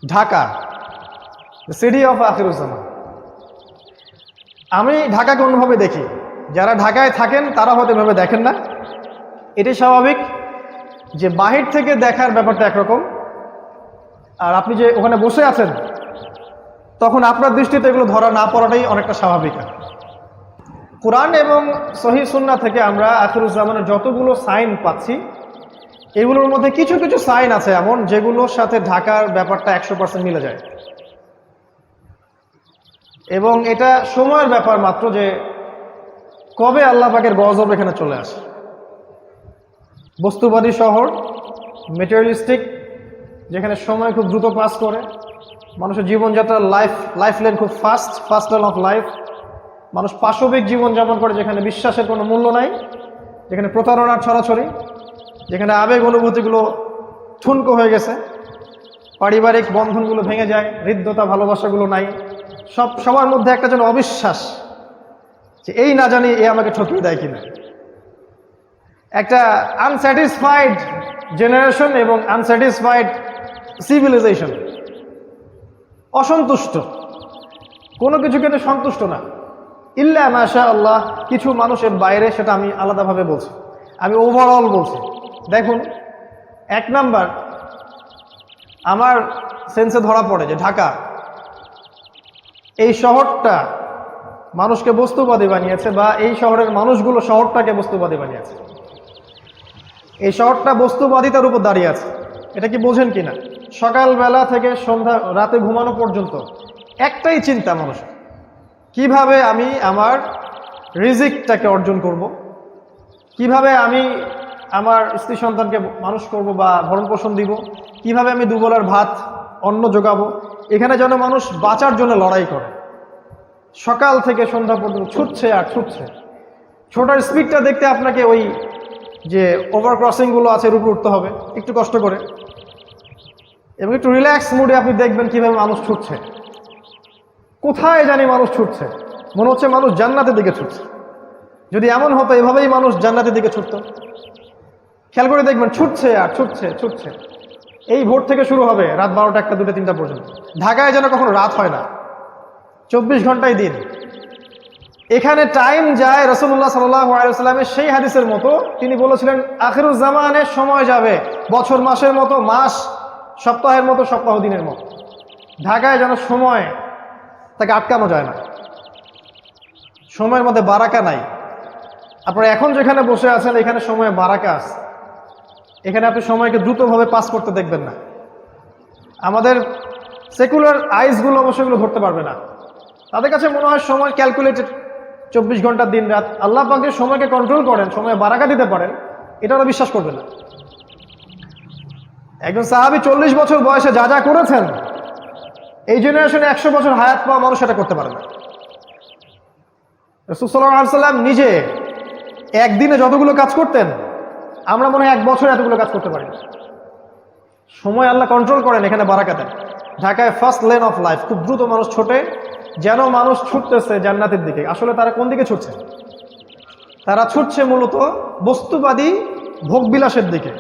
Dhaka, city of Akhiruzzaman. আমি ঢাকাকে অন্যভাবে দেখি, যারা ঢাকায় থাকেন তারা হয়তো এভাবে দেখেন না। এটাই স্বাভাবিক যে বাহির থেকে দেখার ব্যাপারটা একরকম, আর আপনি যে ওখানে বসে আছেন তখন আপনার দৃষ্টিতে এগুলো ধরা না পড়াটাই অনেকটা স্বাভাবিক। কোরআন এবং সহিহ সুন্নাহ থেকে আমরা আখিরুজ্জামানের যতগুলো সাইন পাচ্ছি, এগুলোর মধ্যে কিছু কিছু সাইন আছে এমন যেগুলোর সাথে ঢাকার ব্যাপারটা 100% মিলে যায়। এবং এটা সময়ের ব্যাপার মাত্র যে কবে আল্লাহ পাকের গজব এখানে চলে আসে। বস্তুবাদী শহর, মেটেরিয়ালিস্টিক, যেখানে সময় খুব দ্রুত পাস করে, মানুষের জীবনযাত্রার লাইফ লেন খুব ফাস্ট লাইন অফ লাইফ। মানুষ পাশবিক জীবনযাপন করে, যেখানে বিশ্বাসের কোনো মূল্য নাই, যেখানে প্রতারণার ছড়াছড়ি, যেখানে আবেগ অনুভূতিগুলো ঠুনকো হয়ে গেছে, পারিবারিক বন্ধনগুলো ভেঙে যায়, হৃদ্যতা ভালোবাসাগুলো নাই, সবার মধ্যে একটা যেন অবিশ্বাস যে এই না জানি এ আমাকে ঠকিয়ে দেয় কিনা। একটা আনস্যাটিসফাইড জেনারেশন এবং আনস্যাটিসফাইড সিভিলাইজেশন, অসন্তুষ্ট, কোনো কিছু কিন্তু সন্তুষ্ট না, ইল্লা মাশা আল্লাহ। কিছু মানুষের বাইরে, সেটা আমি আলাদাভাবে বলছি, আমি ওভারঅল বলছি। দেখুন, এক নাম্বার আমার সেন্সে ধরা পড়ে যে ঢাকা এই শহরটা মানুষকে বস্তুবাদী বানিয়েছে, বা এই শহরের মানুষগুলো শহরটাকে বস্তুবাদী বানিয়েছে। এই শহরটা বস্তুবাদিতার উপর দাঁড়িয়ে আছে। এটা কি বোঝেন কিনা? সকালবেলা থেকে সন্ধ্যা, রাতে ঘুমানো পর্যন্ত একটাই চিন্তা মানুষ, কিভাবে আমি আমার রিজিকটাকে অর্জন করব, কিভাবে আমি আমার স্ত্রী সন্তানকে মানুষ করব বা ভরণ পোষণ দিব, কিভাবে আমি দুবেলার ভাত অন্ন যোগাবো। এখানে যেন মানুষ বাঁচার জন্য লড়াই করে, সকাল থেকে সন্ধ্যা পর্যন্ত ছুটছে আর ছুটছে। ছোটার স্পিডটা দেখতে আপনাকে ওই যে ওভার ক্রসিংগুলো আছে এর উপর উঠতে হবে একটু কষ্ট করে, এবং একটু রিল্যাক্স মুডে আপনি দেখবেন কিভাবে মানুষ ছুটছে। কোথায় জানি মানুষ ছুটছে, মনে হচ্ছে মানুষ জান্নাতের দিকে ছুটছে। যদি এমন হতো এভাবেই মানুষ জান্নাতের দিকে ছুটত, খেয়াল করে দেখবেন ছুটছে আর ছুটছে। এই ভোর থেকে শুরু হবে, রাত 12টা, 1টা, 2টা, 3টা পর্যন্ত। ঢাকায় যেন কখনো রাত হয় না, 24 ঘন্টায় দিন। এখানে টাইম যায় রাসূলুল্লাহ সাল্লাল্লাহু আলাইহি ওয়াসাল্লামের সেই হাদিসের মতো, তিনি বলেছিলেন আখিরুজ্জামানের সময় যাবে বছর মাসের মতো, মাস সপ্তাহের মতো, সপ্তাহ দিনের মতো। ঢাকায় যেন সময় তাকে আটকানো যায় না, সময়ের মধ্যে বারাকা নাই। আপনারা এখন যেখানে বসে আছেন এখানে সময়ে বারাকা আছে, এখানে আপনি সময়কে দ্রুতভাবে পাস করতে দেখবেন না। আমাদের সেকুলার আইসগুলো অবশ্যই এগুলো ধরতে পারবে না, তাদের কাছে মনে হয় সময় ক্যালকুলেটেড, 24 ঘন্টা দিন রাত। আল্লাহ পাক যে সময়কে কন্ট্রোল করেন, সময়ে বারাকা দিতে পারেন, এটা ওরা বিশ্বাস করবে না। একজন সাহাবী 40 বছর বয়সে যা যা করেছেন, এই জেনারেশনে 100 বছর হায়াত পাওয়া মানুষ এটা করতে পারে না। রাসূল সাল্লাল্লাহু আলাইহি ওয়াসাল্লাম নিজে একদিনে যতগুলো কাজ করতেন, আমরা মনে হয় 1 বছরে এতগুলো কাজ করতে পারি না। সময় আল্লাহ কন্ট্রোল করেন, এখানে বারাকা দেন। ঢাকায় ফার্স্ট লেন অফ লাইফ, খুব দ্রুত মানুষ ছোটে, যেন মানুষ ছুটতেছে জান্নাতের দিকে। আসলে তারা কোন দিকে ছুটছে? তারা ছুটছে মূলত বস্তুবাদী ভোগবিলাসের দিকে।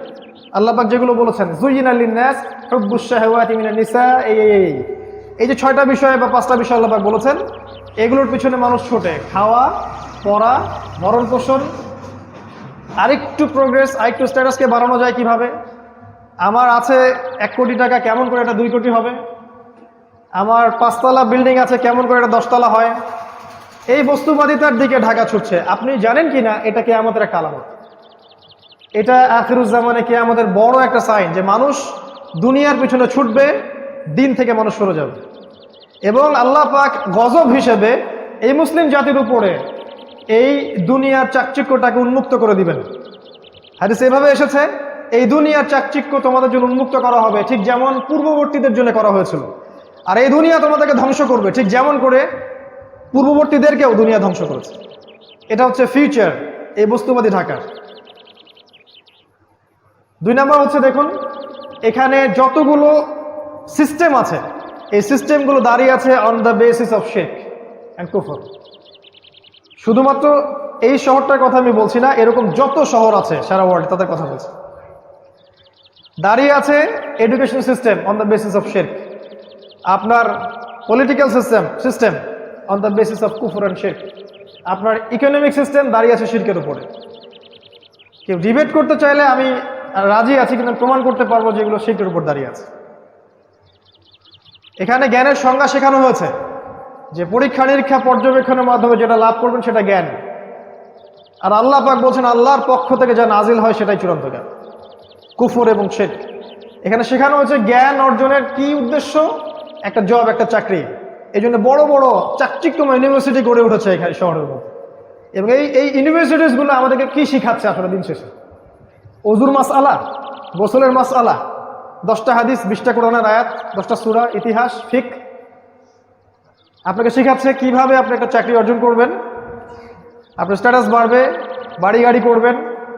আল্লাহ পাক যেগুলো বলেছেন, যুয়িনা লিন-নাস হুব্বুশ শাহাওয়াতি মিনান নিসা, এই যে 6টা বিষয় বা 5টা বিষয় আল্লাহ পাক বলেছেন, এগুলোর পিছনে মানুষ ছোটে। খাওয়া, পড়া, ভরণ পোষণ, আরেকটু প্রোগ্রেস, আরেকটু স্ট্যাটাসকে বাড়ানো যায় কিভাবে, আমার আছে 1 কোটি টাকা, কেমন করে এটা 2 কোটি হবে, আমার 5তলা বিল্ডিং আছে, কেমন করে এটা 10তলা হয়। এই বস্তুবাদিতার দিকে ঢাকা ছুটছে। আপনি জানেন কি না এটা কিয়ামতের একটা আলামত, এটা আখিরুজ্জামানে কিয়ামতের বড় একটা সাইন, যে মানুষ দুনিয়ার পিছনে ছুটবে, দিন থেকে মানুষ সরে যাবে। এবং আল্লাহ পাক গজব হিসেবে এই মুসলিম জাতির উপরে এই দুনিয়ার চাকচিক্যটাকে উন্মুক্ত করে দিবেন। হাদিসে এভাবে এসেছে, এই দুনিয়ার চাকচিক্য তোমাদের জন্য উন্মুক্ত করা হবে, ঠিক যেমন পূর্ববর্তীদের জন্য করা হয়েছিল। আর এই দুনিয়া তোমাদেরকে ধ্বংস করবে, ঠিক যেমন করে পূর্ববর্তীদেরকেও দুনিয়া ধ্বংস করেছে। এটা হচ্ছে ফিউচার এই বস্তুবাদী ঢাকার। 2 নম্বর হচ্ছে, দেখুন এখানে যতগুলো সিস্টেম আছে, এই সিস্টেমগুলো দাঁড়িয়ে আছে অন দ্য বেসিস অফ শিরক এন্ড কুফর। শুধুমাত্র এই শহরটার কথা আমি বলছি না, এরকম যত শহর আছে সারা ওয়ার্ল্ডে তাদের কথা বলছি। দাঁড়িয়ে আছে education system on the basis of শিরক। আপনার political system on the basis of কুফর অ্যান্ড শিরক। আপনার ইকোনমিক সিস্টেম দাঁড়িয়ে আছে শিরকের উপরে। কেউ ডিবেট করতে চাইলে আমি রাজি আছি, কিন্তু প্রমাণ করতে পারবো যে এগুলো শিরকের উপর দাঁড়িয়ে আছে। এখানে জ্ঞানের সংজ্ঞা শেখানো হয়েছে যে পরীক্ষা নিরীক্ষা পর্যবেক্ষণের মাধ্যমে যেটা লাভ করবেন সেটা জ্ঞান। আর আল্লাহ পাক বলছেন আল্লাহর পক্ষ থেকে যা নাজিল হয় সেটাই চূড়ান্ত জ্ঞান। কুফর এবং শিরক এখানে শেখানো হয়েছে জ্ঞান অর্জনের কি উদ্দেশ্য, একটা জব, একটা চাকরি। এই জন্য বড় বড় চাকচিক্যময় ইউনিভার্সিটি গড়ে উঠেছে এখানে শহরের মধ্যে। এবং এই ইউনিভার্সিটিসগুলো আমাদেরকে কি শিখাচ্ছে আসলে দিন শেষে? অজুর মাসআলা, গোসলের মাসআলা, 10টা হাদিস, 20টা কোরআনের আয়াত, 10টা সূরা, ইতিহাস, ফিকহ। আপনাকে শিখাচ্ছে কিভাবে আপনি একটা চাকরি অর্জন করবেন, আপনার স্ট্যাটাস বাড়বে, বাড়ি গাড়ি করবেন,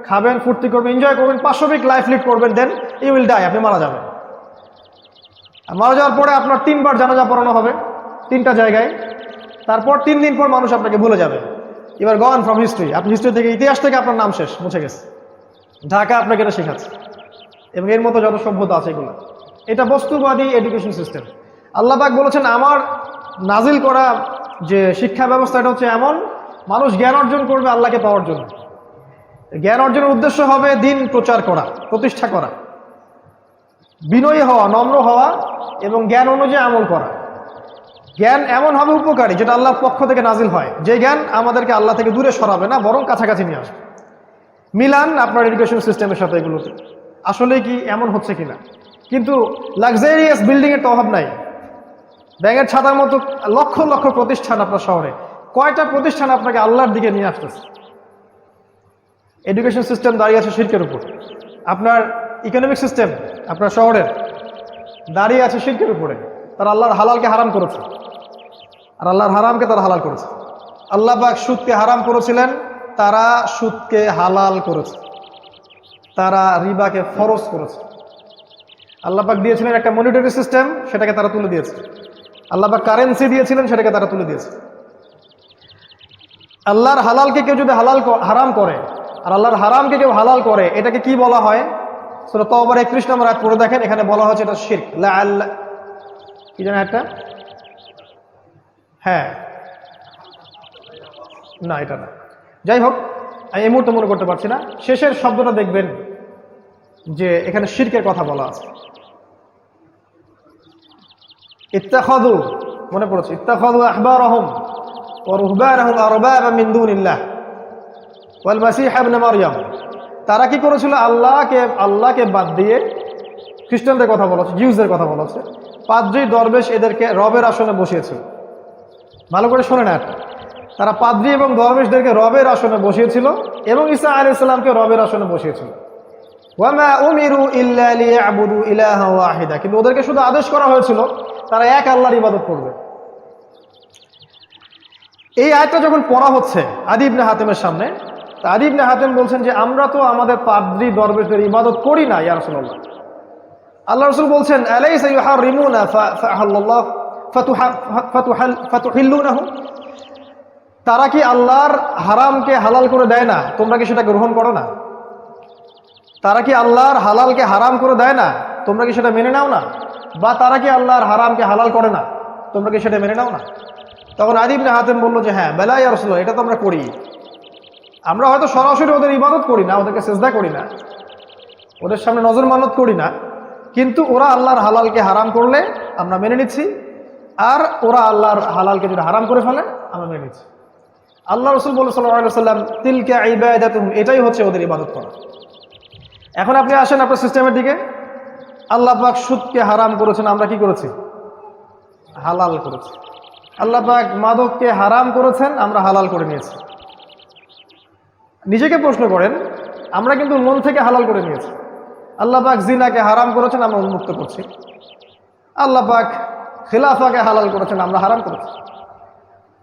খাবেন, ফুর্তি করবেন, এনজয় করবেন, পাশবিক লাইফ লিড করবেন, দেন ইউ উইল ডাই, আপনি মারা যাবেন। আর মারা যাওয়ার পরে আপনার 3বার জানাজা পড়ানো হবে 3টা জায়গায়। তারপর 3 দিন পর মানুষ আপনাকে ভুলে যাবে। এবার গন ফ্রম হিস্ট্রি, আপনি হিস্ট্রি থেকে, ইতিহাস থেকে আপনার নাম শেষ, মুছে গেছে। ঢাকা আপনাকে এটা শেখাচ্ছে এবং এর মতো যত সভ্যতা আছে এগুলো। এটা বস্তুবাদী এডুকেশন সিস্টেম। আল্লাহ পাক বলেছেন আমার নাজিল করা যে শিক্ষা ব্যবস্থা এটা হচ্ছে এমন, মানুষ জ্ঞান অর্জন করবে আল্লাহকে পাওয়ার জন্য। জ্ঞান অর্জনের উদ্দেশ্য হবে দিন প্রচার করা, প্রতিষ্ঠা করা, বিনয়ী হওয়া, নম্র হওয়া এবং জ্ঞান অনুযায়ী আমল করা। জ্ঞান এমন হবে উপকারী যেটা আল্লাহর পক্ষ থেকে নাজিল হয়, যে জ্ঞান আমাদেরকে আল্লাহ থেকে দূরে সরাবে না, বরং কাছাকাছি নিয়ে আসবে। মিলান আপনার এডুকেশন সিস্টেমের সাথে এগুলোতে আসলে কি এমন হচ্ছে কিনা। কিন্তু লাক্সারিয়াস বিল্ডিং এর তো অভাব নাই। ব্যাঙের ছাতার মতো লক্ষ লক্ষ প্রতিষ্ঠান আপনার শহরে, কয়টা প্রতিষ্ঠান আপনাকে আল্লাহর দিকে নিয়ে আসতেছে? এডুকেশন সিস্টেম দাঁড়িয়ে আছে শিরকের উপর। আপনার ইকোনমিক সিস্টেম আপনার শহরের দাঁড়িয়ে আছে শিরকের উপরে। তারা আল্লাহর হালালকে হারাম করেছে আর আল্লাহর হারামকে তারা হালাল করেছে। আল্লাহ পাক সুদকে হারাম করেছিলেন, তারা সুদকে হালাল করেছে। তারা রিবাকে ফরজ করেছে। আল্লাহ পাক দিয়েছিলেন একটা মনিটারি সিস্টেম, সেটাকে তারা তুলে দিয়েছে। আল্লাহ পাক কারেন্সি দিয়েছিলেন, সেটাকে তারা তুলে দিয়েছে। আল্লাহর হালালকে কেউ যদি হারাম করে আর আল্লাহর হারামকে কেউ হালাল করে, এটাকে কি বলা হয়? সূরা তাওবার 31 নম্বর আয়াত পড়ে দেখেন, এখানে বলা হচ্ছে এটা শিরক। কি জানেন একটা? হ্যাঁ, না এটা না। যাই হোক, আমি এই মুহূর্তে মনে করতে পারছি না। শেষের শব্দটা দেখবেন যে এখানে শিরকের কথা বলা আছে। ইত্তাখাযু, মনে পড়েছে, ইত্তাখাযু আহবারহুম ওয়া রুহবানহুম আরবাবা মিন দুনিল্লাহ ওয়াল মাসীহ ইবনে মারইয়াম। তারা কি করেছিল? আল্লাহকে বাদ দিয়ে, খ্রিস্টানদের কথা বলা হচ্ছে, জিউসদের কথা বলা হচ্ছে, পাদ্রী দরবেশ এদেরকে রবের আসনে বসিয়েছিল। ভালো করে শোনে না, তারা পাদ্রী এবং দরবেশদেরকে রবের আসনে বসিয়েছিল এবং ঈসা আলাইহিস সালামকে রবের আসনে বসিয়েছিল। ওয়ামা উমিরু ইল্লা লিয়াবুদু ইলাহা ওয়াহিদা, কিন্তু ওদেরকে শুধু আদেশ করা হয়েছিল তারা এক আল্লাহর ইবাদত করবে। এই আয়াতটা যখন পড়া হচ্ছে আদী ইবনে হাতেমের সামনে, তা আদী ইবনে হাতেম বলছেন যে আমরা তো আমাদের পাদ্রী দরবেশদের ইবাদত করি না ইয়া রাসূলুল্লাহ। আল্লাহ রাসূল বলছেন আলাইসা ইউহারিমুনা ফাআহাল্লাহ ফাতুহিল্লুনাহু, তারা কি আল্লাহর হারামকে হালাল করে দেয় না, তোমরা কি সেটা গ্রহণ করো না? তারা কি আল্লাহর হালালকে হারাম করে দেয় না, তোমরা কি সেটা মেনে নাও না? বা তারা কি আল্লাহর হারামকে হালাল করে না, তোমরা কি সেটা মেনে নাও না? তখন আদী ইবনে হাতেম বলল যে হ্যাঁ, বেলা ইয়া রাসূলুল্লাহ, এটা তো আমরা করি। আমরা হয়তো সরাসরি ওদের ইবাদত করি না, ওদেরকে সিজদা করি না, ওদের সামনে নজর মানত করি না, কিন্তু ওরা আল্লাহর হালালকে হারাম করলে আমরা মেনে নিচ্ছি, আর ওরা আল্লাহর হালালকে যদি হারাম করে ফেলে আমরা মেনে নিচ্ছি। আল্লাহ রাসূল বলেছেন সাল্লাল্লাহু আলাইহি ওয়াসাল্লাম, তিলকা ইবাদাতুহুম, এটাই হচ্ছে ওদের ইবাদত করা। এখন আপনি আসেন আপনার সিস্টেমের দিকে। আল্লাহ পাক সুদকে হারাম করেছেন, আমরা কি করেছি? হালাল করেছি। আল্লাহ পাক মাদককে হারাম করেছেন, আমরা হালাল করে নিয়েছি। নিজেকে প্রশ্ন করেন, আমরা কিন্তু মন থেকে হালাল করে নিয়েছি। আল্লাহ পাক জিনাকে হারাম করেছেন, আমরা উন্মুক্ত করছি। আল্লাহ পাক খিলাফাকে হালাল করেছেন, আমরা হারাম করেছি।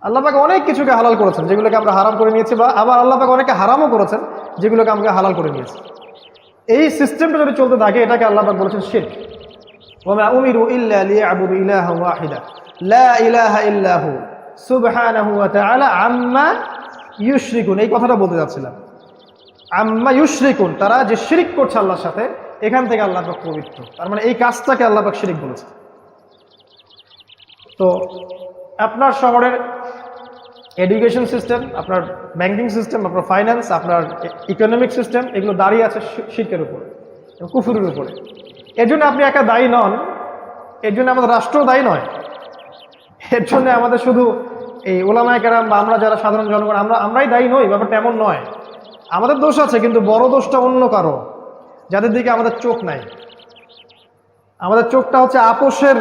আল্লাহ পাক অনেক কিছুকে হালাল করেছেন যেগুলোকে আমরা হারাম করে নিয়েছি, বা আবার আল্লাহ পাক অনেকে হারামও করেছেন যেগুলোকে আমরা হালাল করে নিয়েছি। এই সিস্টেমটা যদি চলতে থাকে, এটাকে আল্লাহ পাক বলেছেন শিরক। ওয়া মা উমিরু ইল্লা লিয়াবুদু ইলাহা ওয়াহিদা লা ইলাহা ইল্লা হু সুবহানাহু ওয়া তাআলা আম্মা ইউশরিকুন। এই কথাটা বলতে যাচ্ছিলাম, আম্মা ইউশরিকুন, তারা যে শিরক করছে আল্লাহর সাথে, এখান থেকে আল্লাহ পাক পবিত্র। তার মানে এই কাজটাকে আল্লাহ পাক শিরক বলেছে। তো আপনার শহরের এডুকেশন সিস্টেম, আপনার ব্যাংকিং সিস্টেম, আপনার ফাইন্যান্স, আপনার ইকোনমিক সিস্টেম, এগুলো দাঁড়িয়ে আছে শিরকের উপরে, কুফুরের উপরে। এর জন্য আপনি একা দায়ী নন, এর জন্য আমাদের রাষ্ট্র দায়ী নয়, এর জন্য আমাদের শুধু এই ওলামায়ে কেরাম বা আমরা যারা সাধারণ জনগণ আমরাই দায়ী নই, ব্যাপারটা এমন নয়। আমাদের দোষ আছে, কিন্তু বড় দোষটা অন্য কারো, যাদের দিকে আমাদের চোখ নাই। আমাদের চোখটা হচ্ছে আপোষের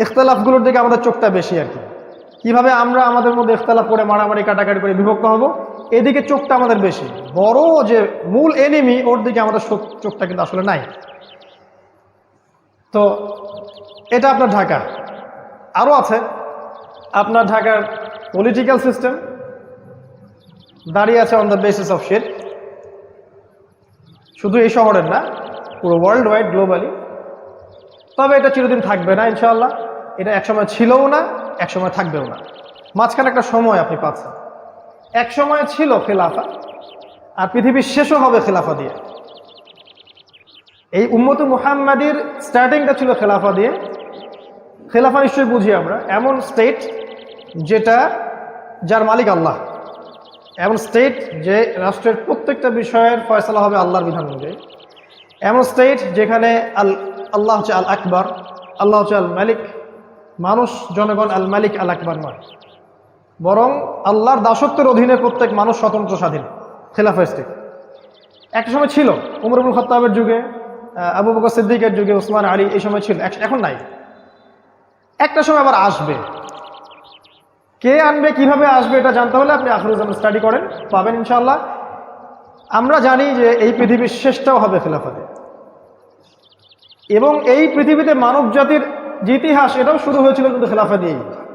ইখতলাফগুলোর দিকে আমাদের চোখটা বেশি আর কি। কিভাবে আমরা আমাদের মধ্যে ইখতলাফ করে মারামারি কাটাকাটি করে বিভক্ত হব, এদিকে চোখটা আমাদের বেশি। বড় যে মূল এনিমি, ওর দিকে আমাদের চোখটা কিন্তু আসলে নাই। তো এটা আপনার ঢাকা। আরও আছে আপনার ঢাকার পলিটিক্যাল সিস্টেম, দাঁড়িয়ে আছে অন দ্য বেসিস অফ শিরক। শুধু এই শহরের না, পুরো ওয়ার্ল্ড ওয়াইড, গ্লোবালি। তবে এটা চিরদিন থাকবে না ইনশাআল্লাহ। এটা একসময় ছিলও না, একসময় থাকবেও না। মাঝখানে একটা সময় আপনি পাচ্ছেন। এক সময় ছিল খেলাফা, আর পৃথিবীর শেষও হবে খেলাফা দিয়ে। এই উম্মতে মুহাম্মাদির স্টার্টিংটা ছিল খেলাফা দিয়ে। খেলাফা নিশ্চয়ই বুঝি আমরা, এমন স্টেট যেটা যার মালিক আল্লাহ, এমন স্টেট যে রাষ্ট্রের প্রত্যেকটা বিষয়ের ফয়সালা হবে আল্লাহর বিধান অনুযায়ী, এমন স্টেট যেখানে আল্লাহ হচ্ছে আল আকবর, আল্লাহ হচ্ছে আল মালিক, মানুষ জনগণ আল মালিক আল আকবর নয়, বরং আল্লাহর দাসত্বের অধীনে প্রত্যেক মানুষ স্বতন্ত্র স্বাধীন। খেলাফা স্টেট একটা সময় ছিল, উমর ইবনে খাত্তাবের যুগে, আবু বকর সিদ্দিকের যুগে, ওসমান আলী, এই সময় ছিল, এখন নাই। একটা সময় আবার আসবে। কে আনবে, কিভাবে আসবে, এটা জানতে হলে আপনি আখিরুজ্জামান স্টাডি করেন, পাবেন ইনশাআল্লাহ। আমরা জানি যে এই পৃথিবীর শেষটাও হবে খেলাফাতে, এবং এই পৃথিবীতে মানব জাতির যে ইতিহাস, এটাও শুরু হয়েছিল কিন্তু খেলাফা দিয়েই।